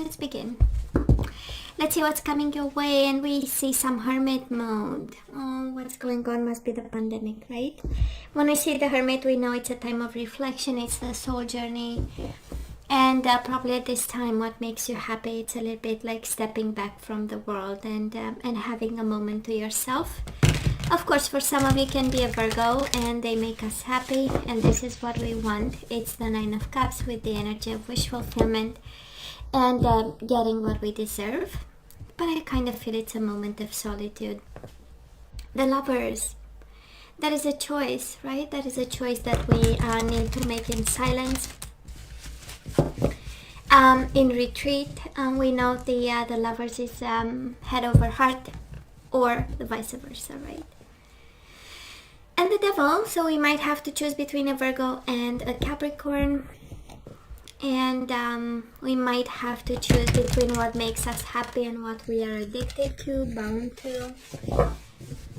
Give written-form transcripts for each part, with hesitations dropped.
let's begin. Let's see what's coming your way, and we see some hermit mode. Oh, what's going on must be the pandemic, right? When we see the hermit, we know it's a time of reflection, it's the soul journey. And probably at this time, what makes you happy, it's a little bit like stepping back from the world and having a moment to yourself. Of course, for some of you can be a Virgo and they make us happy, and this is what we want. It's the Nine of Cups with the energy of wish fulfillment and getting what we deserve. But I kind of feel it's a moment of solitude. The Lovers, that is a choice, right? That is a choice that we need to make in silence. In retreat, we know the Lovers is head over heart, or the vice versa, right? And the Devil, so we might have to choose between a Virgo and a Capricorn, and we might have to choose between what makes us happy and what we are addicted to, bound to,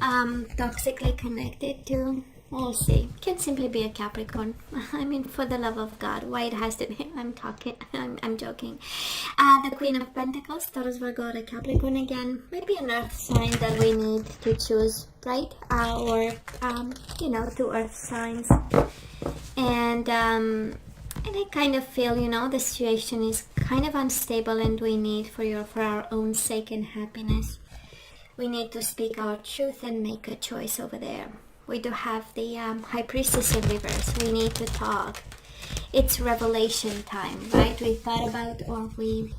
toxically connected to. We'll see. Can simply be a Capricorn. I mean, for the love of God, why it has to be? I'm joking. The Queen of Pentacles, Taurus, Virgo, or Capricorn again. Maybe an earth sign that we need to choose, right? Or two earth signs. And I kind of feel, the situation is kind of unstable, and we need for our own sake and happiness, we need to speak our truth and make a choice over there. We do have the High Priestess in reverse. We need to talk. It's revelation time, right? We thought about, or we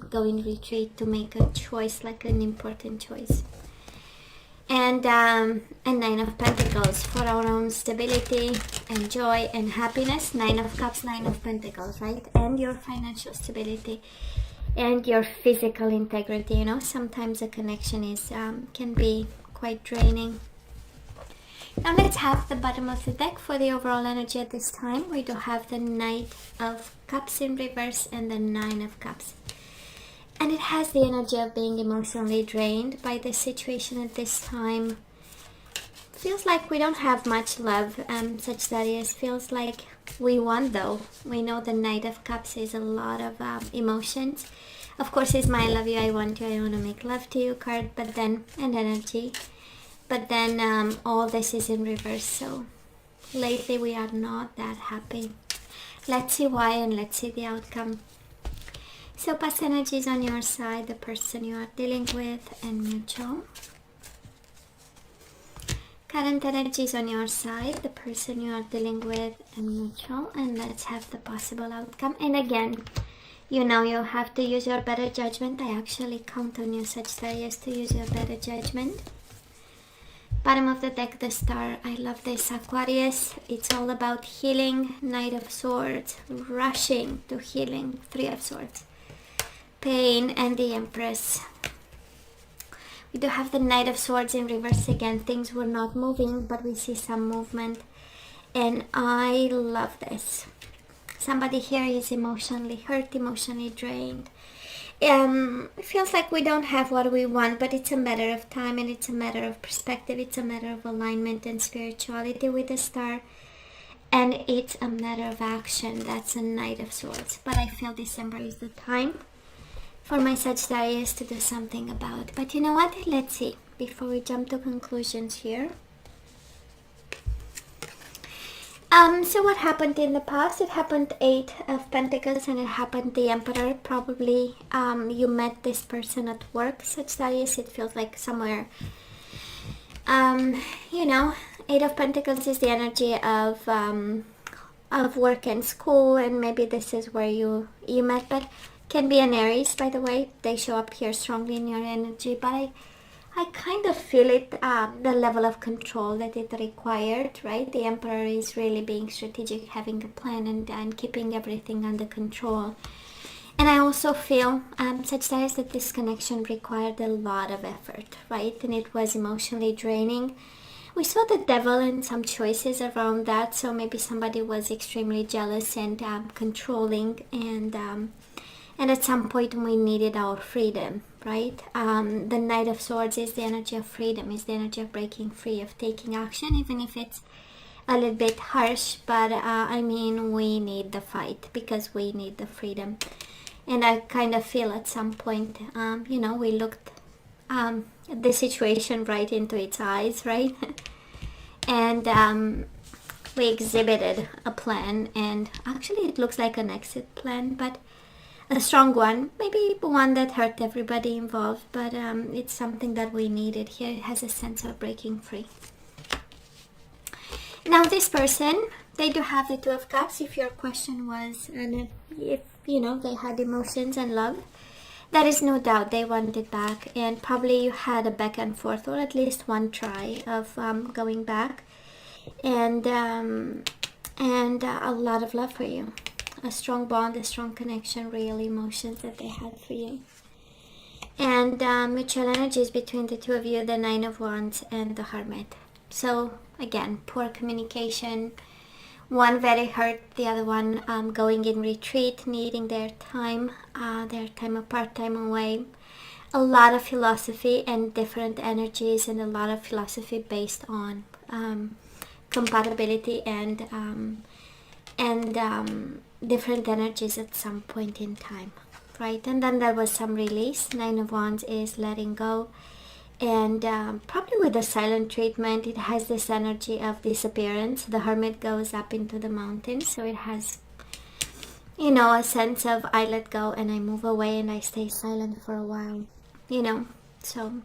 go in retreat to make a choice, like an important choice. And Nine of Pentacles for our own stability and joy and happiness. Nine of Cups, Nine of Pentacles, right? And your financial stability and your physical integrity. Sometimes a connection is can be quite draining. Now let's have the bottom of the deck for the overall energy at this time. We do have the Knight of Cups in reverse and the Nine of Cups. And it has the energy of being emotionally drained by the situation at this time. Feels like we don't have much love, Sagittarius. Feels like we want, though. We know the Knight of Cups is a lot of emotions. Of course, it's my I love you, I want you, I want to make love to you card, but then an energy. But then all this is in reverse, so lately we are not that happy. Let's see why, and let's see the outcome. So past energies on your side, the person you are dealing with, and mutual. Current energies on your side, the person you are dealing with, and mutual. And let's have the possible outcome. And again, you have to use your better judgment. I actually count on you, Sagittarius, to use your better judgment. Bottom of the deck, the Star. I love this, Aquarius. It's all about healing. Knight of Swords, rushing to healing. Three of Swords, pain, and the Empress. We do have the Knight of Swords in reverse again. Things were not moving, but we see some movement, and I love this. Somebody here is emotionally hurt, emotionally drained. It feels like we don't have what we want, but it's a matter of time, and it's a matter of perspective. It's a matter of alignment and spirituality with the Star, and it's a matter of action. That's a Knight of Swords. But I feel December is the time for my Sagittarius to do something about. But you know what? Let's see before we jump to conclusions here. So what happened in the past? It happened Eight of Pentacles, and it happened the Emperor. Probably you met this person at work, Sagittarius. It feels like somewhere. Eight of Pentacles is the energy of work and school, and maybe this is where you met, but can be an Aries, by the way. They show up here strongly in your energy, but I kind of feel it, the level of control that it required, right? The Emperor is really being strategic, having a plan, and keeping everything under control. And I also feel, Sagittarius, that this connection required a lot of effort, right? And it was emotionally draining. We saw the Devil and some choices around that, so maybe somebody was extremely jealous and controlling, and at some point we needed our freedom, right? The Knight of Swords is the energy of freedom, is the energy of breaking free, of taking action, even if it's a little bit harsh, but we need the fight because we need the freedom. And I kind of feel at some point, you know, we looked the situation right into its eyes, right? And we exhibited a plan, and actually it looks like an exit plan, but a strong one, maybe one that hurt everybody involved, but it's something that we needed here. It has a sense of breaking free. Now this person, they do have the Two of Cups. If your question was, and if you know, they had emotions and love, there is no doubt they want it back, and probably you had a back and forth, or at least one try of going back, and a lot of love for you, a strong bond, a strong connection, real emotions that they had for you, and mutual energies between the two of you, the Nine of Wands and the Hermit. So again, poor communication, one very hurt, the other one going in retreat, needing their time apart, time away. A lot of philosophy and different energies, and a lot of philosophy based on compatibility and different energies at some point in time, right? And then there was some release. Nine of Wands is letting go. And probably with the silent treatment, it has this energy of disappearance. The Hermit goes up into the mountains, so it has, you know, a sense of I let go and I move away and I stay silent for a while, you know. So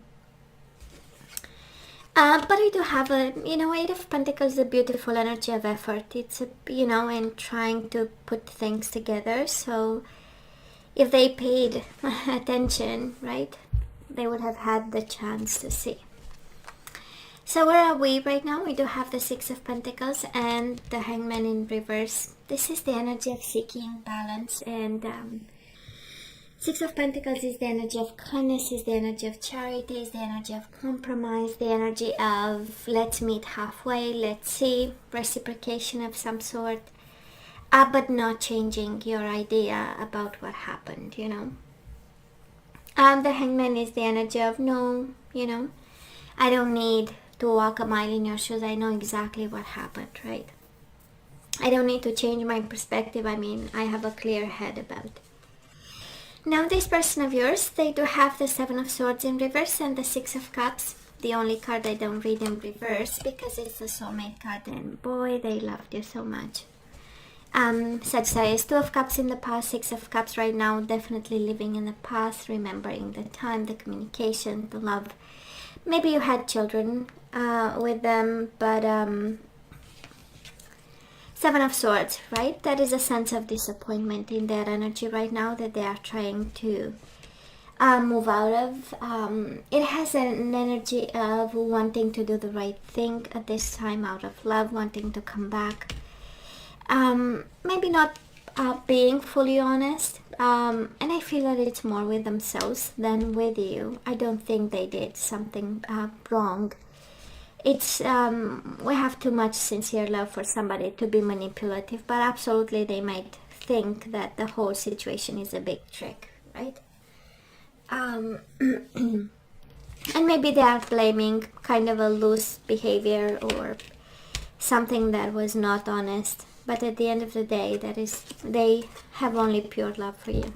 but I do have a, you know, Eight of Pentacles, a beautiful energy of effort. It's a, you know, and trying to put things together. So if they paid attention, right, they would have had the chance to see. So where are we right now? We do have the Six of Pentacles and the Hangman in reverse. This is the energy of seeking balance, and Six of Pentacles is the energy of kindness, is the energy of charity, is the energy of compromise, the energy of let's meet halfway, let's see, reciprocation of some sort, but not changing your idea about what happened, you know. The Hangman is the energy of no, you know, I don't need to walk a mile in your shoes. I know exactly what happened, right? I don't need to change my perspective. I mean, I have a clear head about it. Now this person of yours, they do have the Seven of Swords in reverse and the Six of Cups. The only card I don't read in reverse because it's a soulmate card, and boy, they loved you so much. Sagittarius, Two of Cups in the past, Six of Cups right now, definitely living in the past, remembering the time, the communication, the love. Maybe you had children with them, but Seven of Swords, right? That is a sense of disappointment in their energy right now that they are trying to move out of. It has an energy of wanting to do the right thing at this time out of love, wanting to come back. Maybe not being fully honest, and I feel that it's more with themselves than with you. I don't think they did something wrong. It's we have too much sincere love for somebody to be manipulative, but absolutely they might think that the whole situation is a big trick, right? And maybe they are blaming kind of a loose behavior or something that was not honest. But at the end of the day, that is, they have only pure love for you.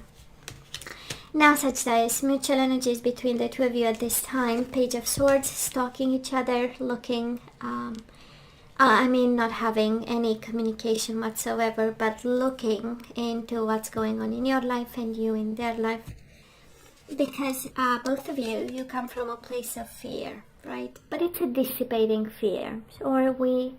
Now, Sagittarius, mutual energies between the two of you at this time. Page of Swords, stalking each other, looking, I mean, not having any communication whatsoever, but looking into what's going on in your life and you in their life. Because both of you, you come from a place of fear, right? But it's a dissipating fear. Or we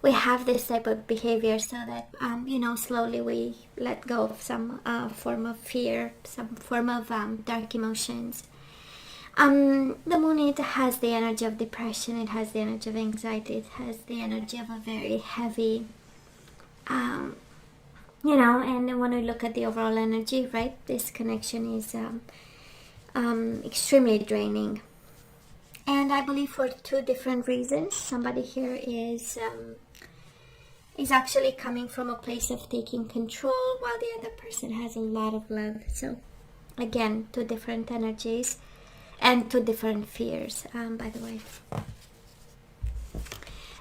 have this type of behavior so that, you know, slowly we let go of some form of fear, some form of dark emotions. The moon, it has the energy of depression, it has the energy of anxiety, it has the energy of a very heavy, you know, and when we look at the overall energy, right, this connection is extremely draining. And I believe for two different reasons. Somebody here is actually coming from a place of taking control, while the other person has a lot of love. So again, two different energies and two different fears, by the way.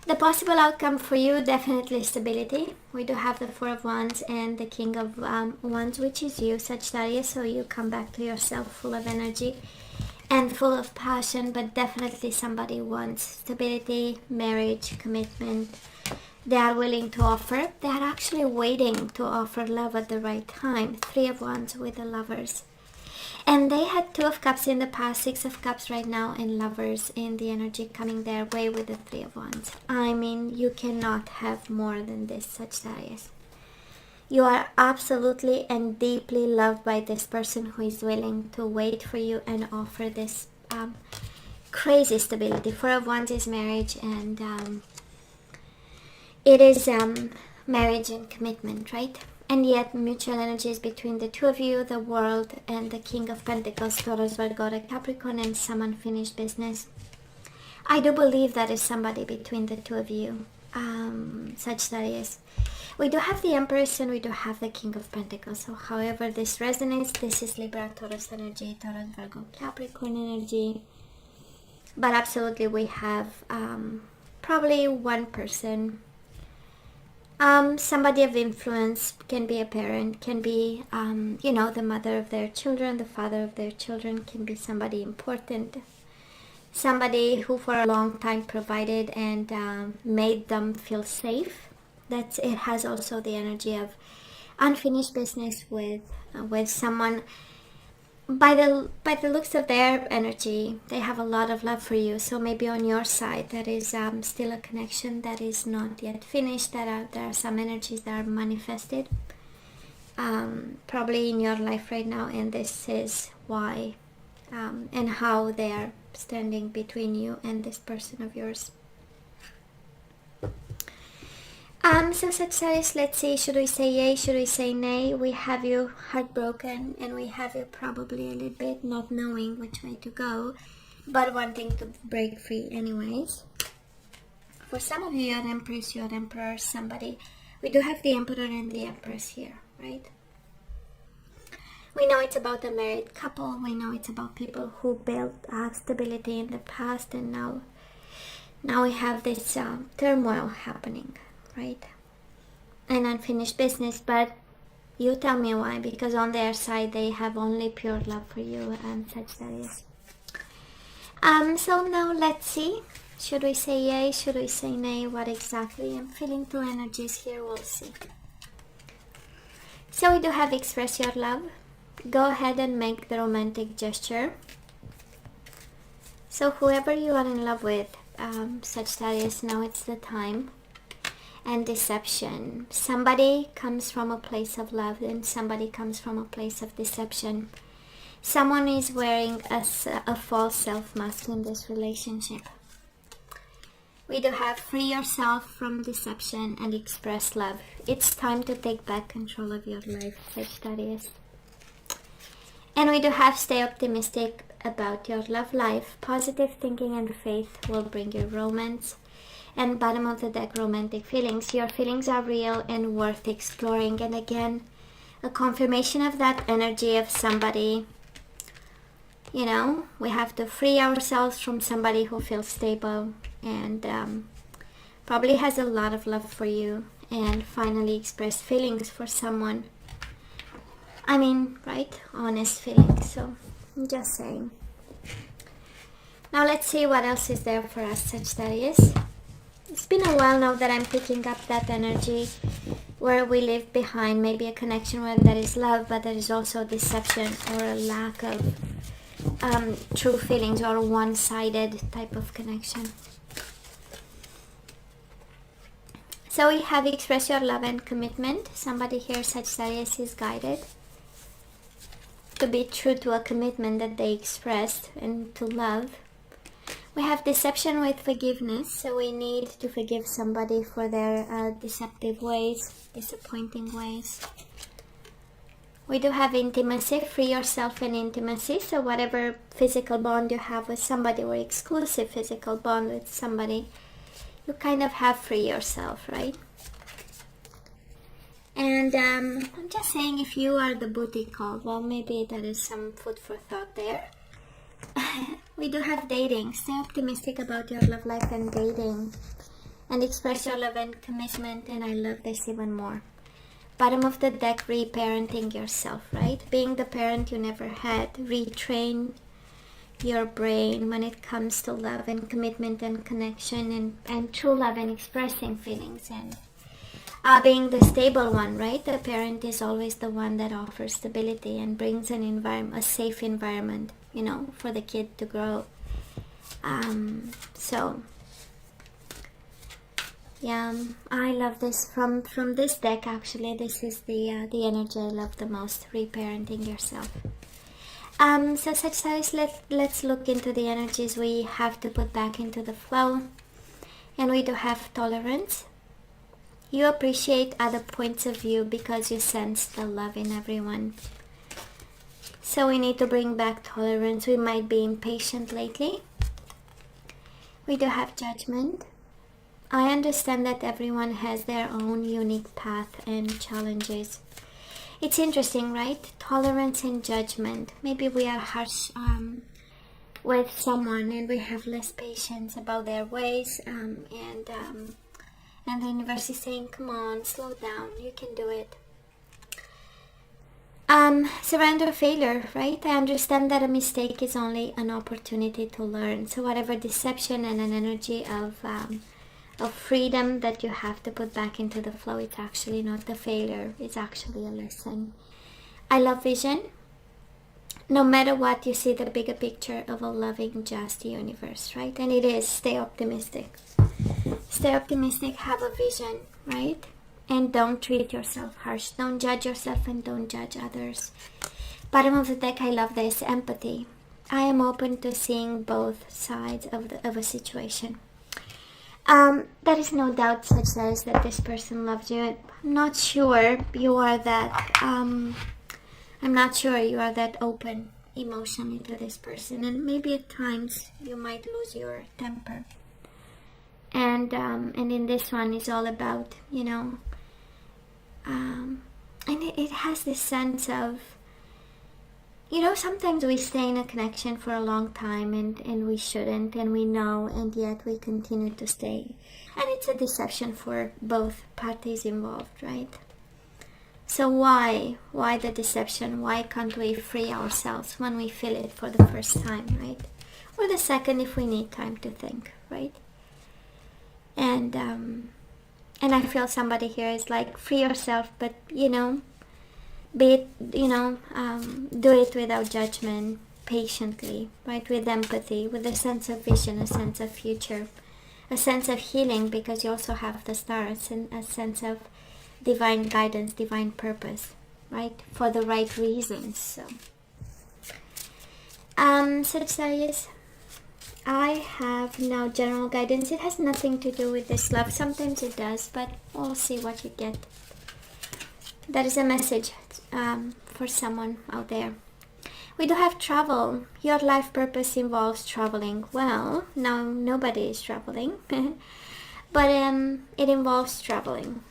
The possible outcome for you, definitely stability. We do have the Four of Wands and the King of Wands, which is you, Sagittarius. So you come back to yourself full of energy and full of passion, but definitely somebody wants stability, marriage, commitment. They are willing to offer. They are actually waiting to offer love at the right time. Three of Wands with the Lovers. And they had Two of Cups in the past, Six of Cups right now, and Lovers in the energy coming their way with the Three of Wands. I mean, you cannot have more than this, Sagittarius. You are absolutely and deeply loved by this person who is willing to wait for you and offer this crazy stability. Four of Wands is marriage, and it is marriage and commitment, right? And yet mutual energies between the two of you, the World and the King of Pentacles, Taurus, Virgo, Capricorn, and some unfinished business. I do believe that is somebody between the two of you, Sagittarius. We do have the Empress and we do have the King of Pentacles. So however this resonates, this is Libra, Taurus energy, Taurus, Virgo, Capricorn energy. But absolutely we have probably one person. Somebody of influence, can be a parent, can be, you know, the mother of their children, the father of their children, can be somebody important. Somebody who for a long time provided and made them feel safe. It has also the energy of unfinished business with someone. By the looks of their energy, they have a lot of love for you. So maybe on your side, that is still a connection that is not yet finished. There are some energies that are manifested, probably in your life right now, and this is why and how they are standing between you and this person of yours. So Sagittarius, let's see, should we say yay, should we say nay? We have you heartbroken and we have you probably a little bit not knowing which way to go, but wanting to break free anyways. For some of you, you're an Empress, you're an Emperor, somebody. We do have the Emperor and the Empress here, right? We know it's about a married couple. We know it's about people who built stability in the past, and now we have this turmoil happening, right? And unfinished business. But you tell me why, because on their side they have only pure love for you, Sagittarius. So now let's see, should we say yay, should we say nay? What exactly? I'm feeling two energies here, we'll see. So we do have express your love. Go ahead and make the romantic gesture. So whoever you are in love with, Sagittarius, now it's the time. And deception. Somebody comes from a place of love and somebody comes from a place of deception. Someone is wearing a false self-mask in this relationship. We do have free yourself from deception and express love. It's time to take back control of your life, Sagittarius. And we do have stay optimistic about your love life. Positive thinking and faith will bring you romance. And bottom of the deck, romantic feelings. Your feelings are real and worth exploring. And again, a confirmation of that energy of somebody. You know, we have to free ourselves from somebody who feels stable and probably has a lot of love for you, and finally express feelings for someone. I mean, right? Honest feelings. So, I'm just saying. Now let's see what else is there for us, Sagittarius. It's been a while now that I'm picking up that energy where we leave behind maybe a connection where there is love, but there is also deception or a lack of true feelings or one-sided type of connection. So we have express your love and commitment. Somebody here, Sagittarius, is guided to be true to a commitment that they expressed and to love. We have deception with forgiveness, so we need to forgive somebody for their deceptive ways, disappointing ways. We do have intimacy, free yourself in intimacy, so whatever physical bond you have with somebody or exclusive physical bond with somebody, you kind of have free yourself, right? And I'm just saying, if you are the booty call, well, maybe there is some food for thought there. We do have dating. Stay optimistic about your love life and dating. and express your love and commitment. And I love this even more. Bottom of the deck, reparenting yourself, right? Being the parent you never had. Retrain your brain when it comes to love and commitment and connection and true love and expressing feelings, and being the stable one, right? The parent is always the one that offers stability and brings an environment, a safe environment, you know, for the kid to grow. So yeah, I love this from this deck. Actually, this is the energy I love the most. Reparenting yourself. So Sagittarius, let's look into the energies we have to put back into the flow. And we do have tolerance. You appreciate other points of view because you sense the love in everyone. So we need to bring back tolerance. We might be impatient lately. We do have judgment. I understand that everyone has their own unique path and challenges. It's interesting, right? Tolerance and judgment. Maybe we are harsh with someone and we have less patience about their ways, and the universe is saying, come on, slow down, you can do it. Surrender failure, right? I understand that a mistake is only an opportunity to learn. So whatever deception and an energy of freedom that you have to put back into the flow, it's actually not the failure, it's actually a lesson. I love vision. No matter what, you see the bigger picture of a loving, just universe, right? And it is, stay optimistic. Stay optimistic, have a vision, right? And don't treat yourself harsh. Don't judge yourself and don't judge others. Bottom of the deck, I love this, empathy. I am open to seeing both sides of a situation. There is no doubt, Sagittarius, that this person loves you. I'm not sure you are that, I'm not sure you are that open emotionally to this person. And maybe at times you might lose your temper. And in this one is all about, you know, and it has this sense of, you know, sometimes we stay in a connection for a long time and we shouldn't, and we know, and yet we continue to stay. And it's a deception for both parties involved, right? So why the deception? Why can't we free ourselves when we feel it for the first time, right? Or the second if we need time to think, right? And I feel somebody here is like, free yourself, but, you know, be it, you know, do it without judgment, patiently, right? With empathy, with a sense of vision, a sense of future, a sense of healing, because you also have the stars, and a sense of divine guidance, divine purpose, right? For the right reasons. So, Sagittarius, I have now general guidance. It has nothing to do with this love. Sometimes it does, but we'll see what you get. That is a message for someone out there. We do have travel. Your life purpose involves traveling. Well, now nobody is traveling, but it involves traveling.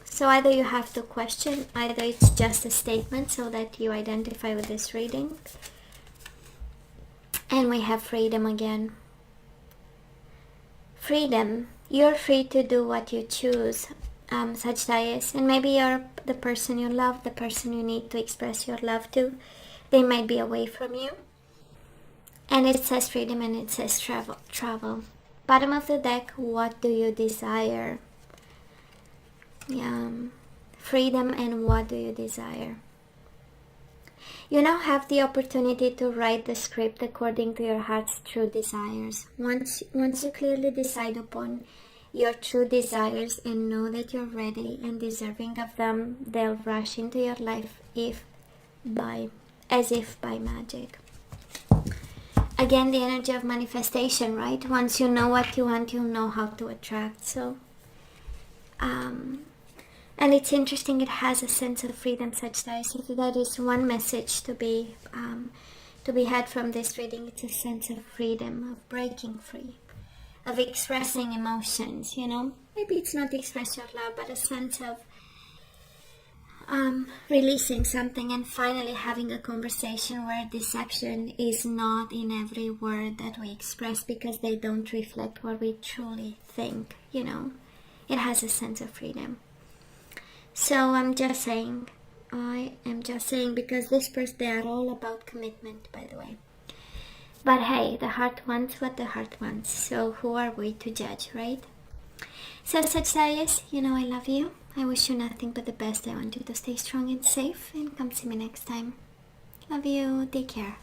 So either you have to question, either it's just a statement so that you identify with this reading. And we have freedom again. Freedom. You're free to do what you choose, Sagittarius. And maybe you're the person you love, the person you need to express your love to. They might be away from you. And it says freedom and it says travel. Bottom of the deck, what do you desire? Freedom, and what do you desire? You now have the opportunity to write the script according to your heart's true desires. Once you clearly decide upon your true desires and know that you're ready and deserving of them, they'll rush into your life as if by magic. Again, the energy of manifestation, right? Once you know what you want, you'll know how to attract. So, and it's interesting, it has a sense of freedom, Sagittarius. If that is one message to be had from this reading, it's a sense of freedom, of breaking free, of expressing emotions, you know. Maybe it's not express your love, but a sense of releasing something and finally having a conversation where deception is not in every word that we express, because they don't reflect what we truly think, you know. It has a sense of freedom. So I am just saying, because this person, they are all about commitment, by the way. But hey, the heart wants what the heart wants, so who are we to judge, right? So Sagittarius, you know I love you. I wish you nothing but the best. I want you to stay strong and safe, and come see me next time. Love you. Take care.